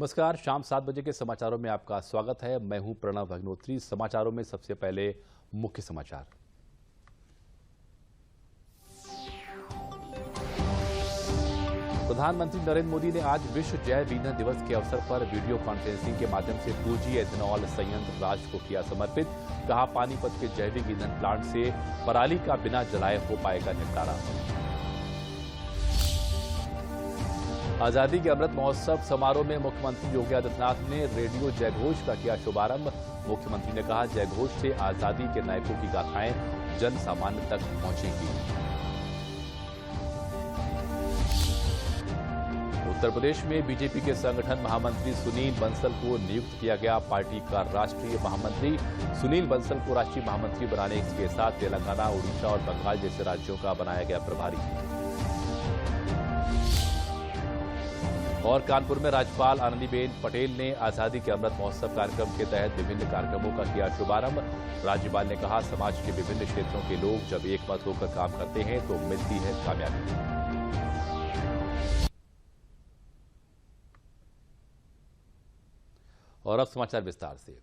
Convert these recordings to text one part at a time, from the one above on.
नमस्कार। शाम 7 बजे के समाचारों में आपका स्वागत है। मैं हूं प्रणव अग्नोत्री। समाचारों में सबसे पहले मुख्य समाचार। प्रधानमंत्री नरेंद्र मोदी ने आज विश्व जैव ईंधन दिवस के अवसर पर वीडियो कॉन्फ्रेंसिंग के माध्यम से 2G एथेनॉल संयंत्र राष्ट्र को किया समर्पित। कहा, पानीपत के जैविक ईंधन प्लांट से पराली का बिना जलाए हो पाएगा निपटारा। आजादी के अमृत महोत्सव समारोह में मुख्यमंत्री योगी आदित्यनाथ ने रेडियो जयघोष का किया शुभारंभ। मुख्यमंत्री ने कहा, जयघोष से आजादी के नायकों की गाथाएं जन सामान्य तक पहुंचेंगी। उत्तर प्रदेश में बीजेपी के संगठन महामंत्री सुनील बंसल को नियुक्त किया गया। पार्टी का राष्ट्रीय महामंत्री सुनील बंसल को राष्ट्रीय महामंत्री बनाने के साथ तेलंगाना, उड़ीसा और बंगाल जैसे राज्यों का बनाया गया प्रभारी। और कानपुर में राज्यपाल आनंदीबेन पटेल ने आजादी के अमृत महोत्सव कार्यक्रम के तहत विभिन्न कार्यक्रमों का किया शुभारंभ। राज्यपाल ने कहा, समाज के विभिन्न क्षेत्रों के लोग जब एक मत होकर काम करते हैं तो मिलती है कामयाबी। और अब समाचार विस्तार से।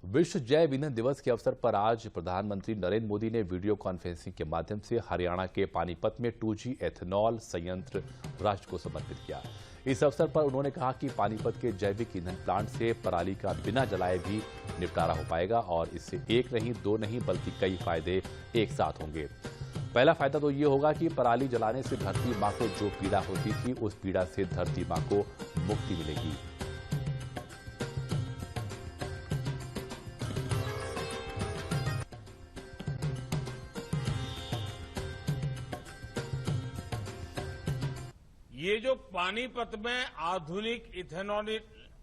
विश्व जैव ईंधन दिवस के अवसर पर आज प्रधानमंत्री नरेंद्र मोदी ने वीडियो कॉन्फ्रेंसिंग के माध्यम से हरियाणा के पानीपत में 2G एथेनॉल संयंत्र राष्ट्र को समर्पित किया। इस अवसर पर उन्होंने कहा कि पानीपत के जैविक ईंधन प्लांट से पराली का बिना जलाए भी निपटारा हो पाएगा और इससे एक नहीं, दो नहीं, बल्कि कई फायदे एक साथ होंगे। पहला फायदा तो ये होगा कि पराली जलाने से धरती मां को जो पीड़ा होती थी, उस पीड़ा से धरती मां को मुक्ति मिलेगी। ये जो पानीपत में आधुनिक इथेनॉल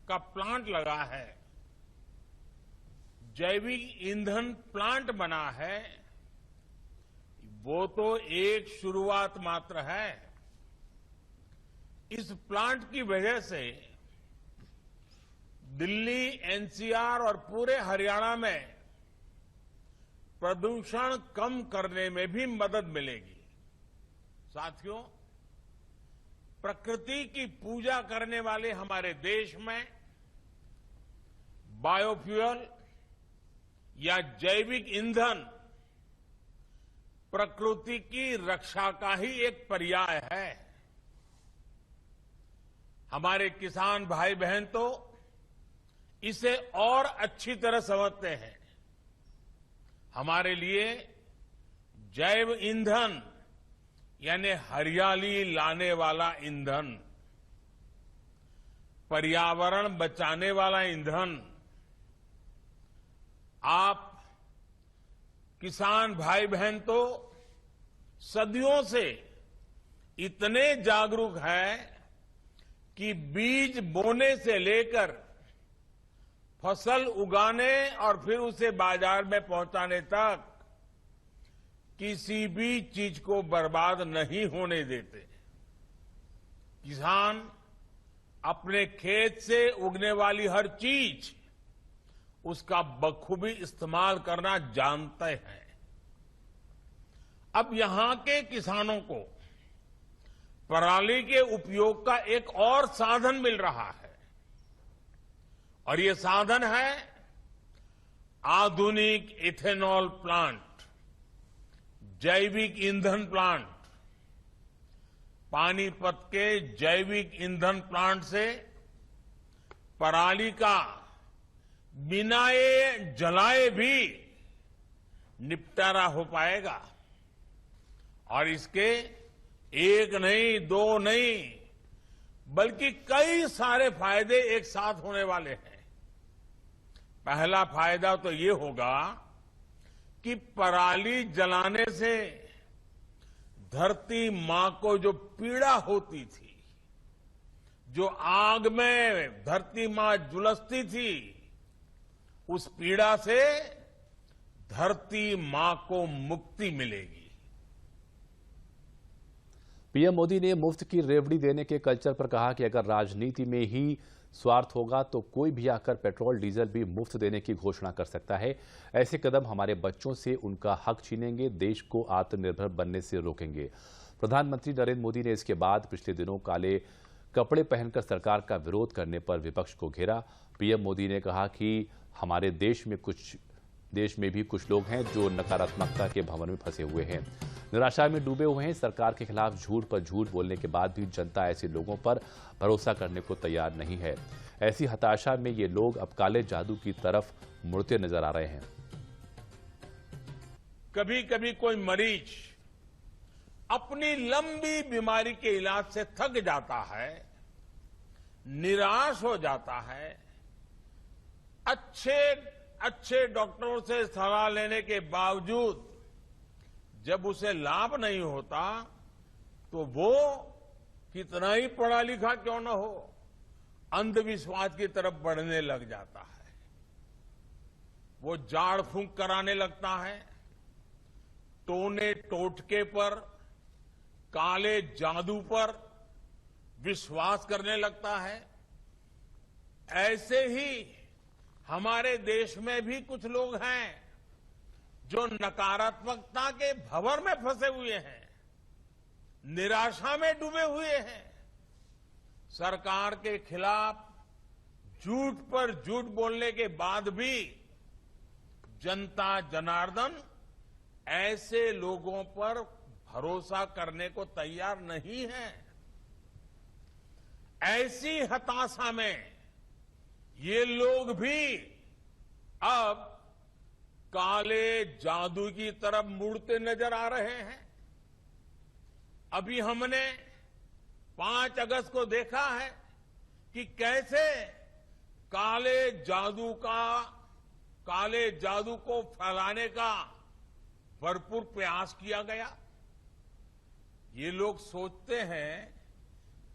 का प्लांट लगा है, जैविक ईंधन प्लांट बना है, वो तो एक शुरुआत मात्र है। इस प्लांट की वजह से दिल्ली, एनसीआर और पूरे हरियाणा में प्रदूषण कम करने में भी मदद मिलेगी। साथियों, प्रकृति की पूजा करने वाले हमारे देश में बायोफ्यूल या जैविक ईंधन प्रकृति की रक्षा का ही एक पर्याय है। हमारे किसान भाई बहन तो इसे और अच्छी तरह समझते हैं। हमारे लिए जैव ईंधन यानी हरियाली लाने वाला ईंधन, पर्यावरण बचाने वाला ईंधन, आप किसान भाई बहन तो सदियों से इतने जागरूक हैं कि बीज बोने से लेकर फसल उगाने और फिर उसे बाजार में पहुंचाने तक किसी भी चीज को बर्बाद नहीं होने देते। किसान अपने खेत से उगने वाली हर चीज उसका बखूबी इस्तेमाल करना जानते हैं। अब यहां के किसानों को पराली के उपयोग का एक और साधन मिल रहा है और ये साधन है आधुनिक इथेनॉल प्लांट, जैविक ईंधन प्लांट। पानीपत के जैविक ईंधन प्लांट से पराली का बिना जलाए भी निपटारा हो पाएगा और इसके एक नहीं, दो नहीं, बल्कि कई सारे फायदे एक साथ होने वाले हैं। पहला फायदा तो ये होगा कि पराली जलाने से धरती मां को जो पीड़ा होती थी, जो आग में धरती मां झुलसती थी, उस पीड़ा से धरती मां को मुक्ति मिलेगी। पीएम मोदी ने मुफ्त की रेवड़ी देने के कल्चर पर कहा कि अगर राजनीति में ही स्वार्थ होगा तो कोई भी आकर पेट्रोल डीजल भी मुफ्त देने की घोषणा कर सकता है। ऐसे कदम हमारे बच्चों से उनका हक छीनेंगे, देश को आत्मनिर्भर बनने से रोकेंगे। प्रधानमंत्री नरेंद्र मोदी ने इसके बाद पिछले दिनों कपड़े पहनकर सरकार का विरोध करने पर विपक्ष को घेरा। पीएम मोदी ने कहा कि हमारे देश में भी कुछ लोग हैं जो नकारात्मकता के भंवर में फंसे हुए हैं, निराशा में डूबे हुए हैं। सरकार के खिलाफ झूठ पर झूठ बोलने के बाद भी जनता ऐसे लोगों पर भरोसा करने को तैयार नहीं है। ऐसी हताशा में ये लोग अब काले जादू की तरफ मुड़ते नजर आ रहे हैं। कभी कभी कोई मरीज अपनी लंबी बीमारी के इलाज से थक जाता है, निराश हो जाता है। अच्छे डॉक्टरों से सलाह लेने के बावजूद जब उसे लाभ नहीं होता तो वो कितना ही पढ़ा लिखा क्यों न हो, अंधविश्वास की तरफ बढ़ने लग जाता है। वो झाड़ फूंक कराने लगता है, टोने टोटके पर, काले जादू पर विश्वास करने लगता है। ऐसे ही हमारे देश में भी कुछ लोग हैं जो नकारात्मकता के भंवर में फंसे हुए हैं, निराशा में डूबे हुए हैं। सरकार के खिलाफ झूठ पर झूठ बोलने के बाद भी जनता जनार्दन ऐसे लोगों पर भरोसा करने को तैयार नहीं है। ऐसी हताशा में ये लोग भी अब काले जादू की तरफ मुड़ते नजर आ रहे हैं। अभी हमने 5 अगस्त को देखा है कि कैसे काले जादू को फैलाने का भरपूर प्रयास किया गया। ये लोग सोचते हैं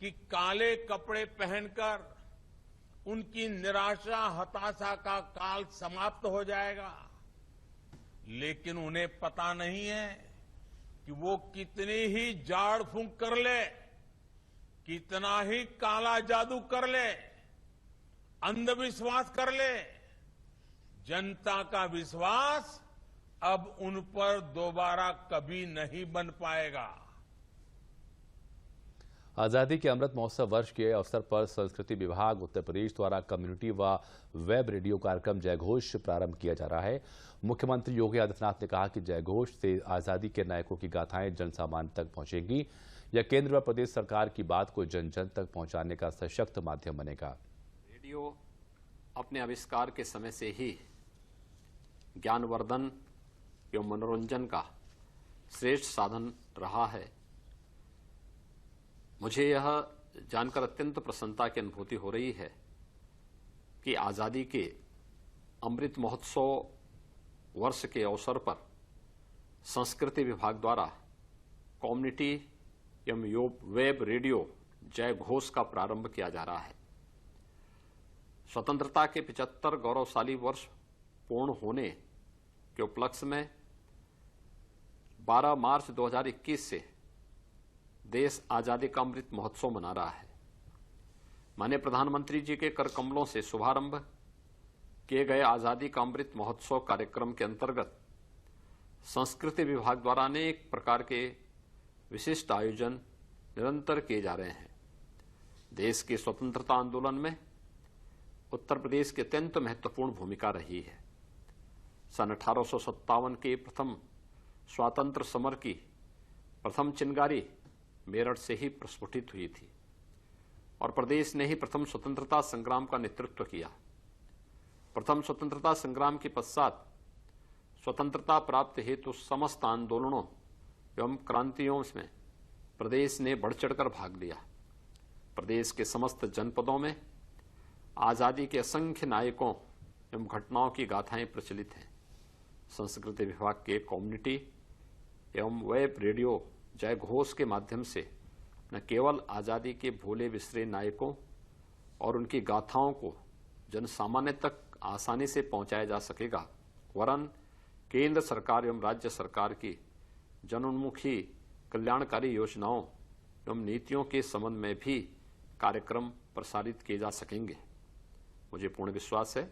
कि काले कपड़े पहनकर उनकी निराशा हताशा का काल समाप्त हो जाएगा, लेकिन उन्हें पता नहीं है कि वो कितनी ही झाड़ फूंक कर ले, कितना ही काला जादू कर ले, अंधविश्वास कर ले, जनता का विश्वास अब उन पर दोबारा कभी नहीं बन पाएगा। आजादी के अमृत महोत्सव वर्ष के अवसर पर संस्कृति विभाग उत्तर प्रदेश द्वारा कम्युनिटी व वेब रेडियो कार्यक्रम जयघोष प्रारंभ किया जा रहा है। मुख्यमंत्री योगी आदित्यनाथ ने कहा कि जयघोष से आजादी के नायकों की गाथाएं जनसामान्य तक पहुंचेंगी। यह केंद्र व प्रदेश सरकार की बात को जन जन तक पहुंचाने का सशक्त माध्यम बनेगा। रेडियो अपने आविष्कार के समय से ही ज्ञानवर्धन एवं मनोरंजन का श्रेष्ठ साधन रहा है। मुझे यह जानकर अत्यंत प्रसन्नता की अनुभूति हो रही है कि आजादी के अमृत महोत्सव वर्ष के अवसर पर संस्कृति विभाग द्वारा कम्युनिटी एवं वेब रेडियो जयघोष का प्रारंभ किया जा रहा है। स्वतंत्रता के 75 गौरवशाली वर्ष पूर्ण होने के उपलक्ष्य में 12 मार्च 2021 से देश आजादी का अमृत महोत्सव मना रहा है। माननीय प्रधानमंत्री जी के कर कमलों से शुभारंभ किए गए आजादी का अमृत महोत्सव कार्यक्रम के अंतर्गत संस्कृति विभाग द्वारा अनेक प्रकार के विशिष्ट आयोजन निरंतर किए जा रहे हैं। देश के स्वतंत्रता आंदोलन में उत्तर प्रदेश की अत्यंत महत्वपूर्ण भूमिका रही है। सन 1857 के प्रथम स्वातंत्र समर की प्रथम चिनगारी मेरठ से ही प्रस्फुटित हुई थी और प्रदेश ने ही प्रथम स्वतंत्रता संग्राम का नेतृत्व किया। प्रथम स्वतंत्रता संग्राम के पश्चात स्वतंत्रता प्राप्त हेतु समस्त आंदोलनों एवं क्रांतियों में प्रदेश ने बढ़ चढ़कर भाग लिया। प्रदेश के समस्त जनपदों में आजादी के असंख्य नायकों एवं घटनाओं की गाथाएं प्रचलित हैं। संस्कृति विभाग के कम्युनिटी एवं वेब रेडियो जयघोष के माध्यम से न केवल आजादी के भूले बिसरे नायकों और उनकी गाथाओं को जन सामान्य तक आसानी से पहुंचाया जा सकेगा, वरन केंद्र सरकार एवं राज्य सरकार की जनोन्मुखी कल्याणकारी योजनाओं एवं नीतियों के संबंध में भी कार्यक्रम प्रसारित किए जा सकेंगे। मुझे पूर्ण विश्वास है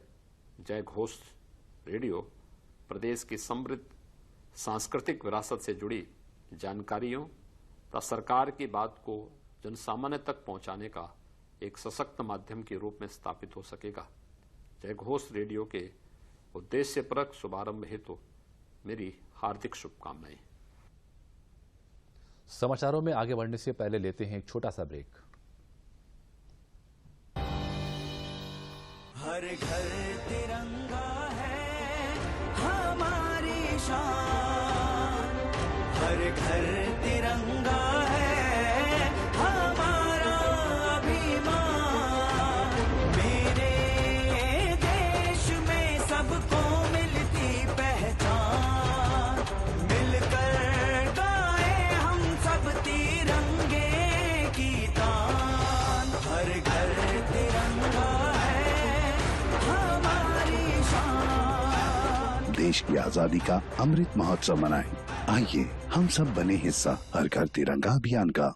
जयघोष रेडियो प्रदेश की समृद्ध सांस्कृतिक विरासत से जुड़ी जानकारियों तथा सरकार की बात को जनसामान्य तक पहुंचाने का एक सशक्त माध्यम के रूप में स्थापित हो सकेगा। जय घोष रेडियो के उद्देश्यपरक शुभारंभ हेतु मेरी हार्दिक शुभकामनाएं। समाचारों में आगे बढ़ने से पहले लेते हैं एक छोटा सा ब्रेक। हर घर तिरंगा है हमारी शान, हर घर तिरंगा है हमारा अभिमान। मेरे देश में सबको मिलती पहचान, मिलकर गाए हम सब तिरंगे की तान। हर घर तिरंगा देश की आजादी का अमृत महोत्सव मनाएं। आइए हम सब बने हिस्सा हर घर तिरंगा अभियान का।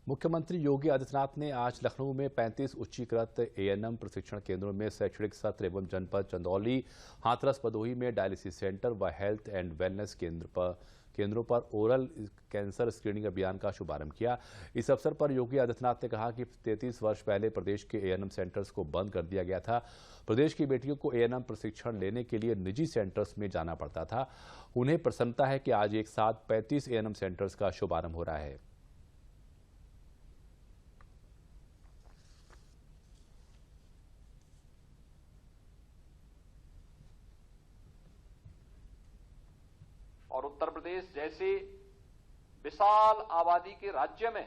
मुख्यमंत्री योगी आदित्यनाथ ने आज लखनऊ में 35 उच्चीकृत एएनएम प्रशिक्षण केंद्रों में शैक्षणिक सत्र एवं जनपद चंदौली, हाथरस, भदोही में डायलिसिस सेंटर व हेल्थ एंड वेलनेस केंद्रों पर ओरल कैंसर स्क्रीनिंग अभियान का शुभारंभ किया। इस अवसर पर योगी आदित्यनाथ ने कहा कि 33 वर्ष पहले प्रदेश के एएनएम सेंटर्स को बंद कर दिया गया था। प्रदेश की बेटियों को एएनएम प्रशिक्षण लेने के लिए निजी सेंटर्स में जाना पड़ता था। उन्हें प्रसन्नता है कि आज एक साथ 35 एएनएम सेंटर्स का शुभारंभ हो रहा है। और उत्तर प्रदेश जैसे विशाल आबादी के राज्य में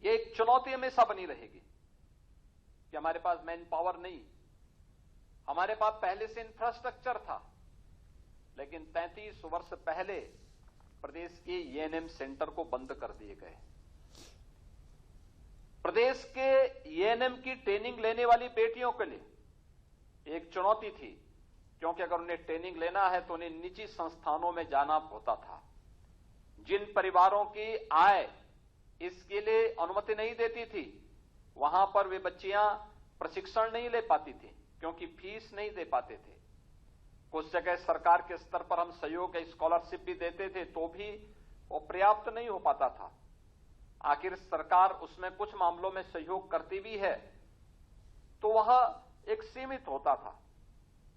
ये एक चुनौती हमेशा बनी रहेगी कि हमारे पास मैन पावर नहीं। हमारे पास पहले से इंफ्रास्ट्रक्चर था, लेकिन 33 वर्ष पहले प्रदेश के एएनएम सेंटर को बंद कर दिए गए। प्रदेश के एएनएम की ट्रेनिंग लेने वाली बेटियों के लिए एक चुनौती थी, क्योंकि अगर उन्हें ट्रेनिंग लेना है तो उन्हें निजी संस्थानों में जाना होता था। जिन परिवारों की आय इसके लिए अनुमति नहीं देती थी, वहां पर वे बच्चियां प्रशिक्षण नहीं ले पाती थी, क्योंकि फीस नहीं दे पाते थे। कुछ जगह सरकार के स्तर पर हम सहयोग या स्कॉलरशिप भी देते थे, तो भी वो पर्याप्त नहीं हो पाता था। आखिर सरकार उसमें कुछ मामलों में सहयोग करती भी है, तो वह एक सीमित होता था।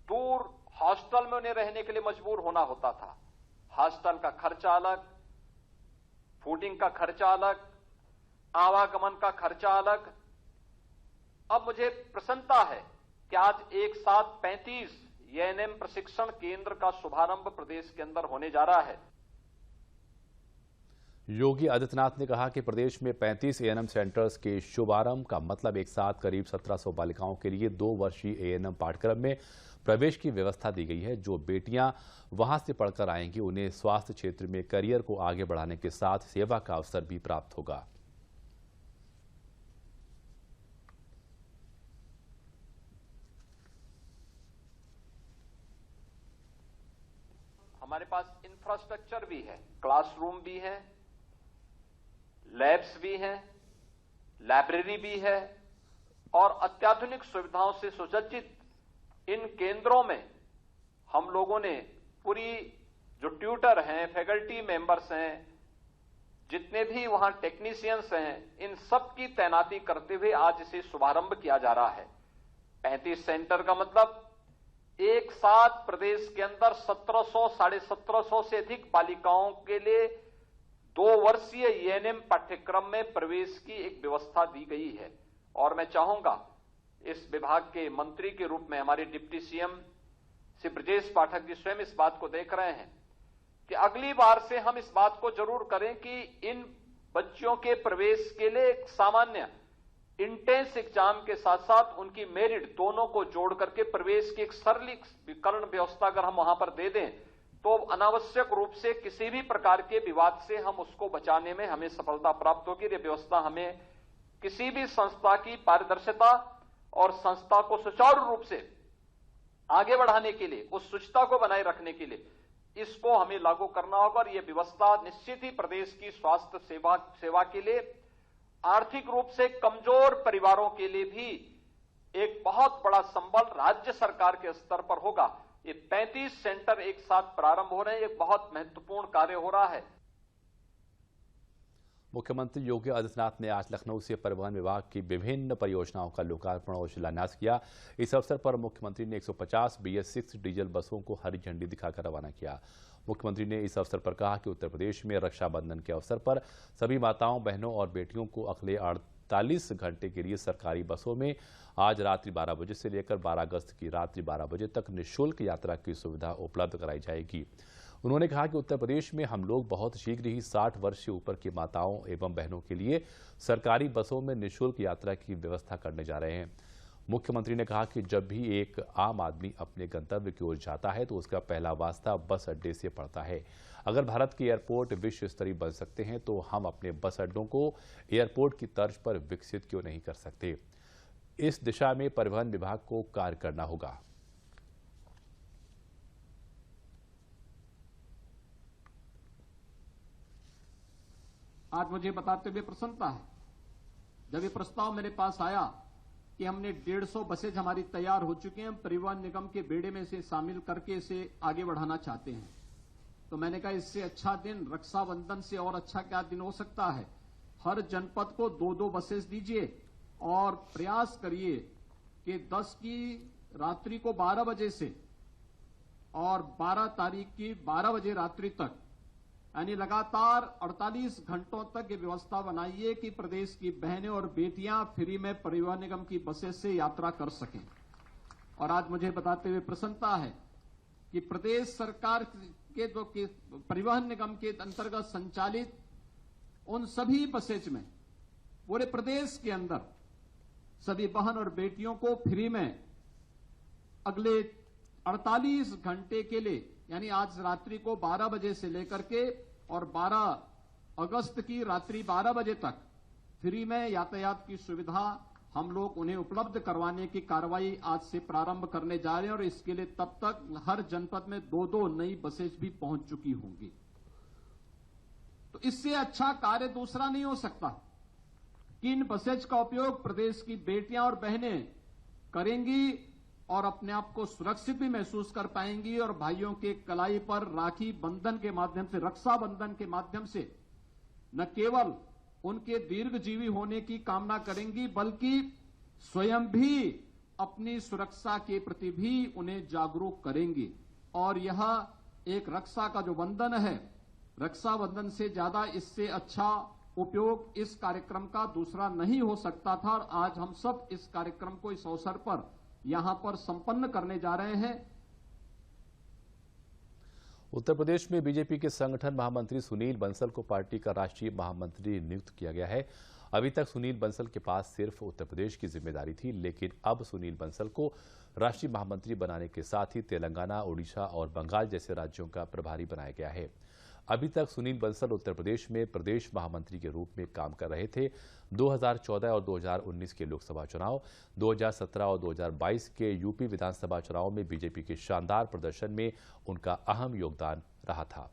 दूर हॉस्टल में उन्हें रहने के लिए मजबूर होना होता था। हॉस्टल का खर्चा अलग, फूडिंग का खर्चा अलग, आवागमन का खर्चा अलग। अब मुझे प्रसन्नता है कि आज एक साथ 35 एएनएम प्रशिक्षण केंद्र का शुभारंभ प्रदेश के अंदर होने जा रहा है। योगी आदित्यनाथ ने कहा कि प्रदेश में 35 एएनएम सेंटर्स के शुभारंभ का मतलब एक साथ करीब 1700 बालिकाओं के लिए 2 वर्षीय एएनएम पाठ्यक्रम में प्रवेश की व्यवस्था दी गई है। जो बेटियां वहां से पढ़कर आएंगी, उन्हें स्वास्थ्य क्षेत्र में करियर को आगे बढ़ाने के साथ सेवा का अवसर भी प्राप्त होगा। हमारे पास इंफ्रास्ट्रक्चर भी है, क्लासरूम भी है, लैब्स भी हैं, लाइब्रेरी भी है और अत्याधुनिक सुविधाओं से सुसज्जित इन केंद्रों में हम लोगों ने पूरी जो ट्यूटर हैं, फैकल्टी मेंबर्स हैं, जितने भी वहां टेक्नीशियंस हैं, इन सब की तैनाती करते हुए आज इसे शुभारंभ किया जा रहा है। 35 सेंटर का मतलब एक साथ प्रदेश के अंदर 1700, 1750 से अधिक बालिकाओं के लिए 2 वर्षीय एएनएम पाठ्यक्रम में प्रवेश की एक व्यवस्था दी गई है। और मैं चाहूंगा इस विभाग के मंत्री के रूप में हमारे डिप्टी सीएम श्री ब्रजेश पाठक जी स्वयं इस बात को देख रहे हैं कि अगली बार से हम इस बात को जरूर करें कि इन बच्चियों के प्रवेश के लिए एक सामान्य इंटेंस एग्जाम के साथ साथ उनकी मेरिट दोनों को जोड़ करके प्रवेश की एक सरलीकरण व्यवस्था अगर हम वहां पर दे दें, तो अनावश्यक रूप से किसी भी प्रकार के विवाद से हम उसको बचाने में हमें सफलता प्राप्त होगी। ये व्यवस्था हमें किसी भी संस्था की पारदर्शिता और संस्था को सुचारू रूप से आगे बढ़ाने के लिए, उस शुचिता को बनाए रखने के लिए इसको हमें लागू करना होगा। और यह व्यवस्था निश्चित ही प्रदेश की स्वास्थ्य सेवा के लिए, आर्थिक रूप से कमजोर परिवारों के लिए भी एक बहुत बड़ा संबल राज्य सरकार के स्तर पर होगा, ये 35 सेंटर एक साथ प्रारंभ हो रहे हैं। ये बहुत महत्वपूर्ण कार्य हो रहा है। मुख्यमंत्री योगी आदित्यनाथ ने आज लखनऊ से परिवहन विभाग की विभिन्न परियोजनाओं का लोकार्पण और शिलान्यास किया। इस अवसर पर मुख्यमंत्री ने 150 BS6 डीजल बसों को हरी झंडी दिखाकर रवाना किया। मुख्यमंत्री ने इस अवसर पर कहा कि उत्तर प्रदेश में रक्षाबंधन के अवसर पर सभी माताओं, बहनों और बेटियों को अगले 48 घंटे के लिए सरकारी बसों में आज रात्रि 12 बजे से लेकर 12 अगस्त की रात्रि 12 बजे तक निःशुल्क यात्रा की सुविधा उपलब्ध कराई जाएगी। उन्होंने कहा कि उत्तर प्रदेश में हम लोग बहुत शीघ्र ही 60 वर्ष से ऊपर की माताओं एवं बहनों के लिए सरकारी बसों में निःशुल्क यात्रा की व्यवस्था करने जा रहे हैं। मुख्यमंत्री ने कहा कि जब भी एक आम आदमी अपने गंतव्य की ओर जाता है तो उसका पहला वास्ता बस अड्डे से पड़ता है। अगर भारत के एयरपोर्ट विश्व स्तरीय बन सकते हैं तो हम अपने बस अड्डों को एयरपोर्ट की तर्ज पर विकसित क्यों नहीं कर सकते। इस दिशा में परिवहन विभाग को कार्य करना होगा। आज मुझे बताते हुए प्रसन्नता है, जब ये प्रस्ताव मेरे पास आया कि हमने 150 बसेज हमारी तैयार हो चुकी हैं, परिवहन निगम के बेड़े में से शामिल करके इसे आगे बढ़ाना चाहते हैं, तो मैंने कहा इससे अच्छा दिन रक्षाबंधन से और अच्छा क्या दिन हो सकता है। हर जनपद को 2-2 बसेज दीजिए और प्रयास करिए कि 10 की रात्रि को 12 बजे से और 12 तारीख की 12 बजे रात्रि तक, यानी लगातार 48 घंटों तक ये व्यवस्था बनाइए कि प्रदेश की बहनें और बेटियां फ्री में परिवहन निगम की बसेस से यात्रा कर सकें। और आज मुझे बताते हुए प्रसन्नता है कि प्रदेश सरकार के जो परिवहन निगम के अंतर्गत संचालित उन सभी बसेज में पूरे प्रदेश के अंदर सभी बहन और बेटियों को फ्री में अगले 48 घंटे के लिए, यानी आज रात्रि को 12 बजे से लेकर के और 12 अगस्त की रात्रि 12 बजे तक फ्री में यातायात की सुविधा हम लोग उन्हें उपलब्ध करवाने की कार्रवाई आज से प्रारंभ करने जा रहे हैं। और इसके लिए तब तक हर जनपद में 2-2 नई बसेज भी पहुंच चुकी होंगी। तो इससे अच्छा कार्य दूसरा नहीं हो सकता कि इन बसेज का उपयोग प्रदेश की बेटियां और बहनें करेंगी और अपने आप को सुरक्षित भी महसूस कर पाएंगी और भाइयों के कलाई पर राखी बंधन के माध्यम से, रक्षाबंधन के माध्यम से न केवल उनके दीर्घजीवी होने की कामना करेंगी बल्कि स्वयं भी अपनी सुरक्षा के प्रति भी उन्हें जागरूक करेंगी। और यह एक रक्षा का जो बंधन है, रक्षाबंधन से ज्यादा इससे अच्छा उपयोग इस कार्यक्रम का दूसरा नहीं हो सकता था। और आज हम सब इस कार्यक्रम को इस अवसर पर यहां पर संपन्न करने जा रहे हैं। उत्तर प्रदेश में बीजेपी के संगठन महामंत्री सुनील बंसल को पार्टी का राष्ट्रीय महामंत्री नियुक्त किया गया है। अभी तक सुनील बंसल के पास सिर्फ उत्तर प्रदेश की जिम्मेदारी थी, लेकिन अब सुनील बंसल को राष्ट्रीय महामंत्री बनाने के साथ ही तेलंगाना, ओडिशा और बंगाल जैसे राज्यों का प्रभारी बनाया गया है। अभी तक सुनील बंसल उत्तर प्रदेश में प्रदेश महामंत्री के रूप में काम कर रहे थे। 2014 और 2019 के लोकसभा चुनाव, 2017 और 2022 के यूपी विधानसभा चुनाव में बीजेपी के शानदार प्रदर्शन में उनका अहम योगदान रहा था।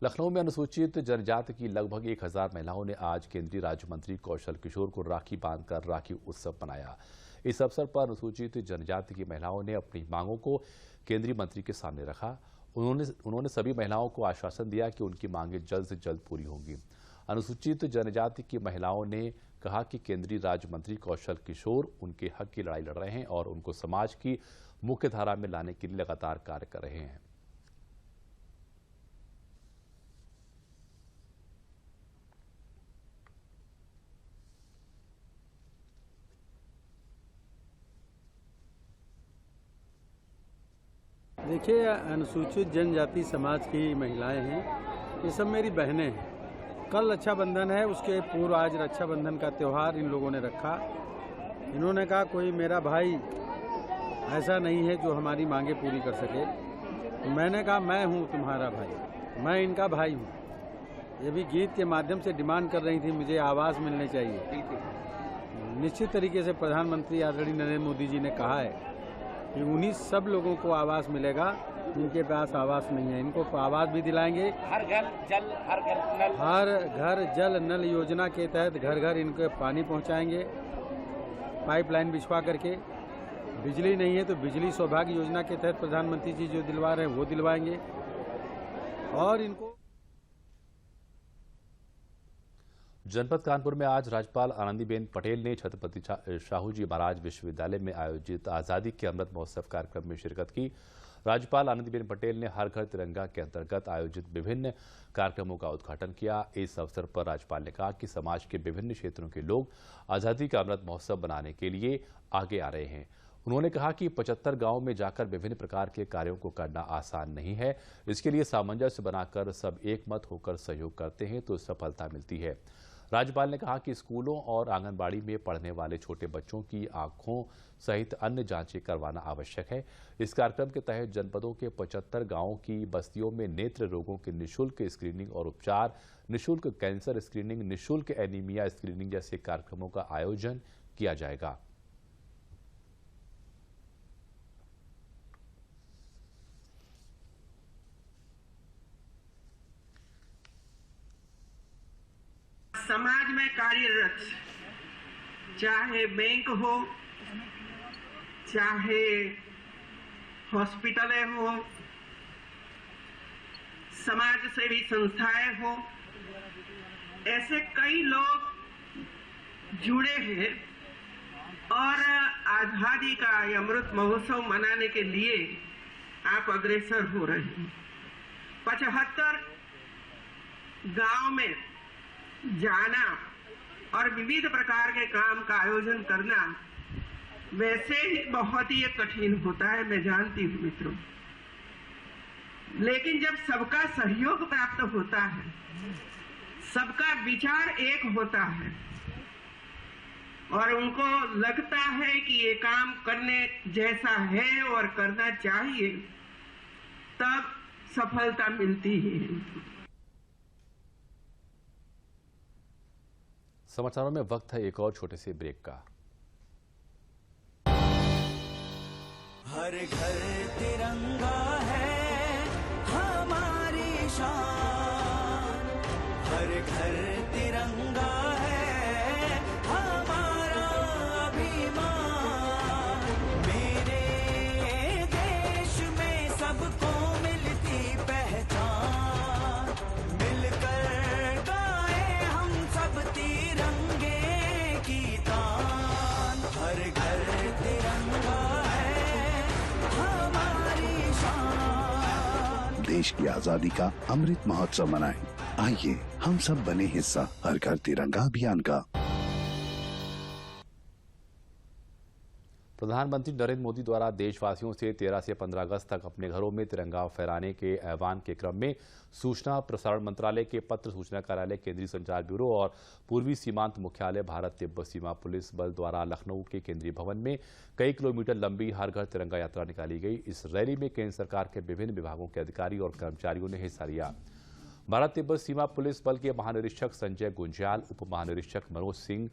लखनऊ में अनुसूचित जनजाति की लगभग 1000 महिलाओं ने आज केंद्रीय राज्य मंत्री कौशल किशोर को राखी बांधकर राखी उत्सव मनाया। इस अवसर पर अनुसूचित जनजाति की महिलाओं ने अपनी मांगों को केंद्रीय मंत्री के सामने रखा। उन्होंने सभी महिलाओं को आश्वासन दिया कि उनकी मांगें जल्द से जल्द पूरी होंगी। अनुसूचित जनजाति की महिलाओं ने कहा कि केंद्रीय राज्य मंत्री कौशल किशोर उनके हक की लड़ाई लड़ रहे हैं और उनको समाज की मुख्य धारा में लाने के लिए लगातार कार्य कर रहे हैं। देखिए, अनुसूचित जनजाति समाज की महिलाएं हैं, ये सब मेरी बहनें हैं। कल रक्षाबंधन है, उसके पूर्व आज रक्षाबंधन का त्यौहार इन लोगों ने रखा। इन्होंने कहा कोई मेरा भाई ऐसा नहीं है जो हमारी मांगे पूरी कर सके। तो मैंने कहा मैं हूँ तुम्हारा भाई, मैं इनका भाई हूँ। ये भी गीत के माध्यम से डिमांड कर रही थी मुझे आवास मिलने चाहिए। निश्चित तरीके से प्रधानमंत्री आदरणीय नरेंद्र मोदी जी ने कहा है कि उन्हीं सब लोगों को आवास मिलेगा जिनके पास आवास नहीं है। इनको आवास भी दिलाएंगे। हर घर जल नल योजना के तहत घर घर इनको पानी पहुंचाएंगे, पाइपलाइन बिछवा करके। बिजली नहीं है तो बिजली सौभाग्य योजना के तहत प्रधानमंत्री जी जो दिलवा रहे हैं वो दिलवाएंगे। और इनको जनपद कानपुर में आज राज्यपाल आनंदीबेन पटेल ने छत्रपति शाहू जी महाराज विश्वविद्यालय में आयोजित आजादी के अमृत महोत्सव कार्यक्रम में शिरकत की। राज्यपाल आनंदीबेन पटेल ने हर घर तिरंगा के अंतर्गत आयोजित विभिन्न कार्यक्रमों का उद्घाटन किया। इस अवसर पर राज्यपाल ने कहा कि समाज के विभिन्न क्षेत्रों के लोग आजादी का अमृत महोत्सव बनाने के लिए आगे आ रहे हैं। उन्होंने कहा कि 75 गांव में जाकर विभिन्न प्रकार के कार्यों को करना आसान नहीं है। इसके लिए सामंजस्य बनाकर सब एक मत होकर सहयोग करते हैं तो सफलता मिलती है। राज्यपाल ने कहा कि स्कूलों और आंगनबाड़ी में पढ़ने वाले छोटे बच्चों की आंखों सहित अन्य जांचें करवाना आवश्यक है। इस कार्यक्रम के तहत जनपदों के 75 गांवों की बस्तियों में नेत्र रोगों की निःशुल्क स्क्रीनिंग और उपचार, निःशुल्क कैंसर स्क्रीनिंग, निःशुल्क एनीमिया स्क्रीनिंग जैसे कार्यक्रमों का आयोजन किया जाएगा। समाज में कार्यरत, चाहे बैंक हो, चाहे हॉस्पिटलें हो, समाज सेवी संस्थाएं हो, ऐसे कई लोग जुड़े हैं और आजादी का अमृत महोत्सव मनाने के लिए आप अग्रसर हो रहे हैं। 75 गांव में जाना और विविध प्रकार के काम का आयोजन करना वैसे ही बहुत ही कठिन होता है, मैं जानती हूँ मित्रों। लेकिन जब सबका सहयोग प्राप्त होता है, सबका विचार एक होता है और उनको लगता है कि ये काम करने जैसा है और करना चाहिए, तब सफलता मिलती है। समाचारों में वक्त है एक और छोटे से ब्रेक का। हर घर तिरंगा है हमारी शान, हर घर तिरंगा है हमारा अभिमान। मेरे देश में सबको मिलती पहचान, मिलकर गाए हम सब तिरंगे की तान। हर घर तिरंगा है हमारी शान। देश की आजादी का अमृत महोत्सव मनाएं। आइए हम सब बने हिस्सा हर घर तिरंगा अभियान का। प्रधानमंत्री नरेंद्र मोदी द्वारा देशवासियों से 13 से 15 अगस्त तक अपने घरों में तिरंगा फहराने के आह्वान के क्रम में सूचना प्रसारण मंत्रालय के पत्र सूचना कार्यालय, केंद्रीय संचार ब्यूरो और पूर्वी सीमांत मुख्यालय भारत तिब्बत सीमा पुलिस बल द्वारा लखनऊ के केंद्रीय भवन में कई किलोमीटर लंबी हर घर तिरंगा यात्रा निकाली गई। इस रैली में केंद्र सरकार के विभिन्न विभागों के अधिकारी और कर्मचारियों ने हिस्सा लिया। भारत तिब्बत सीमा पुलिस बल के महानिरीक्षक संजय गुंज्याल, उप महानिरीक्षक मनोज सिंह,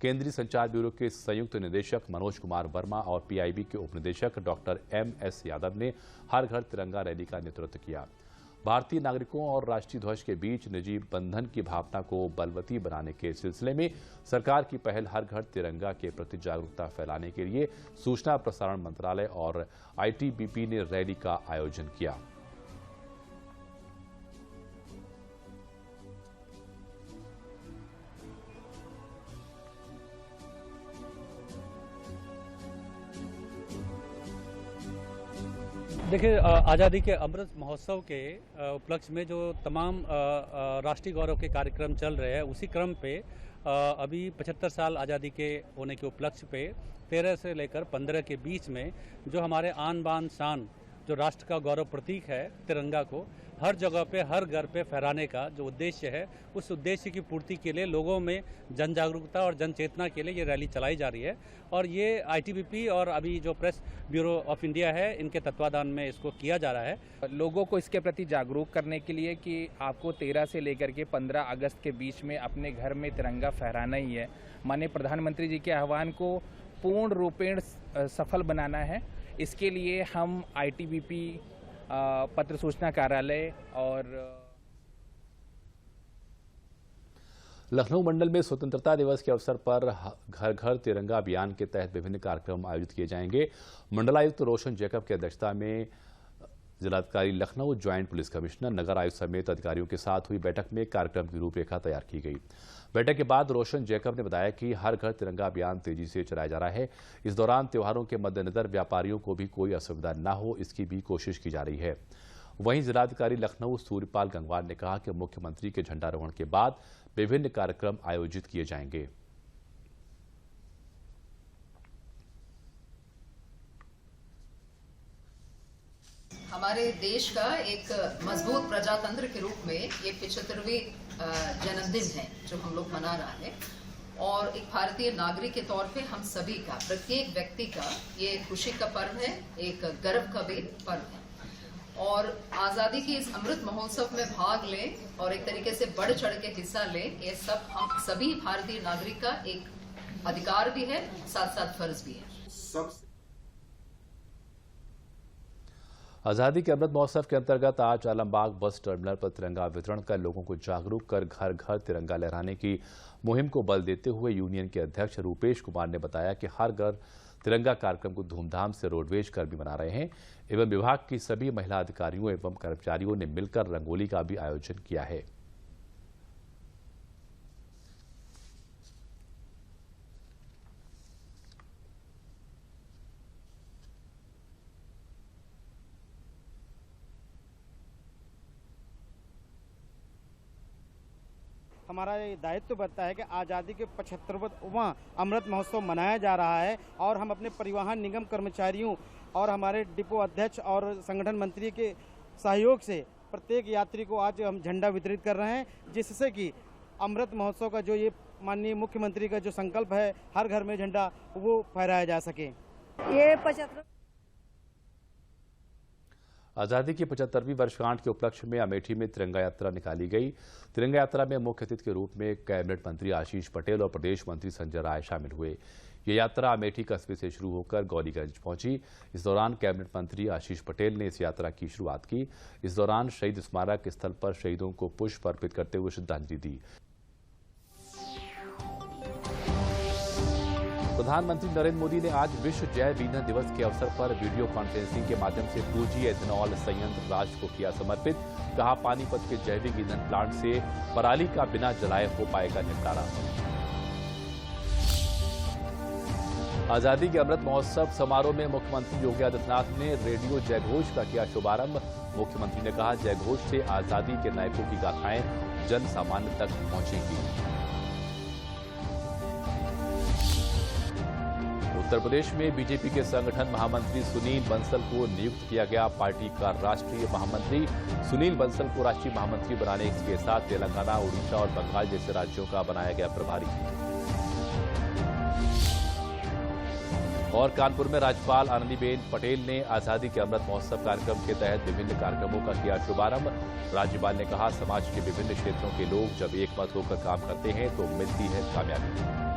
केंद्रीय संचार ब्यूरो के संयुक्त निदेशक मनोज कुमार वर्मा और पीआईबी के उप निदेशक डॉक्टर एमएस यादव ने हर घर तिरंगा रैली का नेतृत्व किया। भारतीय नागरिकों और राष्ट्रीय ध्वज के बीच निजी बंधन की भावना को बलवती बनाने के सिलसिले में सरकार की पहल हर घर तिरंगा के प्रति जागरूकता फैलाने के लिए सूचना प्रसारण मंत्रालय और आईटीबीपी ने रैली का आयोजन किया। देखिए, आज़ादी के अमृत महोत्सव के उपलक्ष्य में जो तमाम राष्ट्रीय गौरव के कार्यक्रम चल रहे हैं, उसी क्रम पे अभी 75 साल आज़ादी के होने के उपलक्ष्य पे 13 से लेकर 15 के बीच में जो हमारे आन बान शान, जो राष्ट्र का गौरव प्रतीक है तिरंगा को हर जगह पे, हर घर पे फहराने का जो उद्देश्य है, उस उद्देश्य की पूर्ति के लिए लोगों में जन जागरूकता और जन चेतना के लिए ये रैली चलाई जा रही है। और ये आईटीबीपी और अभी जो प्रेस ब्यूरो ऑफ इंडिया है, इनके तत्वाधान में इसको किया जा रहा है। लोगों को इसके प्रति जागरूक करने के लिए कि आपको 13 से लेकर के 15 अगस्त के बीच में अपने घर में तिरंगा फहराना ही है। माननीय प्रधानमंत्री जी के आह्वान को पूर्ण रूपेण सफल बनाना है। इसके लिए हम आईटीबीपी, पत्र सूचना कार्यालय और लखनऊ मंडल में स्वतंत्रता दिवस के अवसर पर घर घर तिरंगा अभियान के तहत विभिन्न कार्यक्रम आयोजित किए जाएंगे। मंडलायुक्त रोशन जैकब की अध्यक्षता में जिलाधिकारी लखनऊ, ज्वाइंट पुलिस कमिश्नर, नगर आयुक्त समेत अधिकारियों के साथ हुई बैठक में कार्यक्रम की रूपरेखा तैयार की गई। बैठक के बाद रोशन जैकब ने बताया कि हर घर तिरंगा अभियान तेजी से चलाया जा रहा है। इस दौरान त्योहारों के मद्देनजर व्यापारियों को भी कोई असुविधा न हो, इसकी भी कोशिश की जा रही है। वहीं जिलाधिकारी लखनऊ सूर्यपाल गंगवार ने कहा कि मुख्यमंत्री के झंडारोहण के बाद विभिन्न कार्यक्रम आयोजित किए जाएंगे। हमारे देश का एक मजबूत प्रजातंत्र के रूप में ये 75वीं जन्मदिन है जो हम लोग मना रहे हैं, और एक भारतीय नागरिक के तौर पे हम सभी का, प्रत्येक व्यक्ति का ये खुशी का पर्व है, एक गर्व का भी पर्व है। और आज़ादी की इस अमृत महोत्सव में भाग लें और एक तरीके से बढ़ चढ़ के हिस्सा लें, ये सब हम सभी भारतीय नागरिक का एक अधिकार भी है, साथ साथ फर्ज भी है। आजादी के अमृत महोत्सव के अंतर्गत आज आलमबाग बस टर्मिनल पर तिरंगा वितरण कर लोगों को जागरूक कर घर घर तिरंगा लहराने की मुहिम को बल देते हुए यूनियन के अध्यक्ष रूपेश कुमार ने बताया कि हर घर तिरंगा कार्यक्रम को धूमधाम से रोडवेज कर्मी मना रहे हैं एवं विभाग की सभी महिला अधिकारियों एवं कर्मचारियों ने मिलकर रंगोली का भी आयोजन किया है। हमारा ये दायित्व बनता है कि आज़ादी के 75वां अमृत महोत्सव मनाया जा रहा है और हम अपने परिवहन निगम कर्मचारियों और हमारे डिपो अध्यक्ष और संगठन मंत्री के सहयोग से प्रत्येक यात्री को आज हम झंडा वितरित कर रहे हैं, जिससे कि अमृत महोत्सव का जो ये माननीय मुख्यमंत्री का जो संकल्प है हर घर में झंडा वो फहराया जा सके। ये 75 आजादी की 75वीं वर्षगांठ के उपलक्ष्य में अमेठी में तिरंगा यात्रा निकाली गई। तिरंगा यात्रा में मुख्य अतिथि के रूप में कैबिनेट मंत्री आशीष पटेल और प्रदेश मंत्री संजय राय शामिल हुए। ये यात्रा अमेठी कस्बे से शुरू होकर गौरीगंज पहुंची। इस दौरान कैबिनेट मंत्री आशीष पटेल ने इस यात्रा की शुरुआत की। इस दौरान शहीद स्मारक स्थल पर शहीदों को पुष्प अर्पित करते हुए श्रद्धांजलि दी। प्रधानमंत्री नरेंद्र मोदी ने आज विश्व जैव ईंधन दिवस के अवसर पर वीडियो कॉन्फ्रेंसिंग के माध्यम से 2G एथेनॉल संयंत्र राष्ट्र को किया समर्पित। कहा, पानीपत के जैविक ईंधन प्लांट से पराली का बिना जलाए हो पाएगा निपटारा। आजादी के अमृत महोत्सव समारोह में मुख्यमंत्री योगी आदित्यनाथ ने रेडियो जयघोष का किया शुभारंभ। मुख्यमंत्री ने कहा, जयघोष से आजादी के नायकों की गाथाएं जन सामान्य तक पहुंचेंगी। उत्तर प्रदेश में बीजेपी के संगठन महामंत्री सुनील बंसल को नियुक्त किया गया। पार्टी का राष्ट्रीय महामंत्री सुनील बंसल को राष्ट्रीय महामंत्री बनाने के साथ तेलंगाना, उड़ीसा और बंगाल जैसे राज्यों का बनाया गया प्रभारी। और कानपुर में राज्यपाल आनंदीबेन पटेल ने आजादी के अमृत महोत्सव कार्यक्रम के तहत विभिन्न कार्यक्रमों का किया शुभारंभ। राज्यपाल ने कहा, समाज के विभिन्न क्षेत्रों के लोग जब एक मत होकर काम करते हैं तो मिलती है कामयाबी।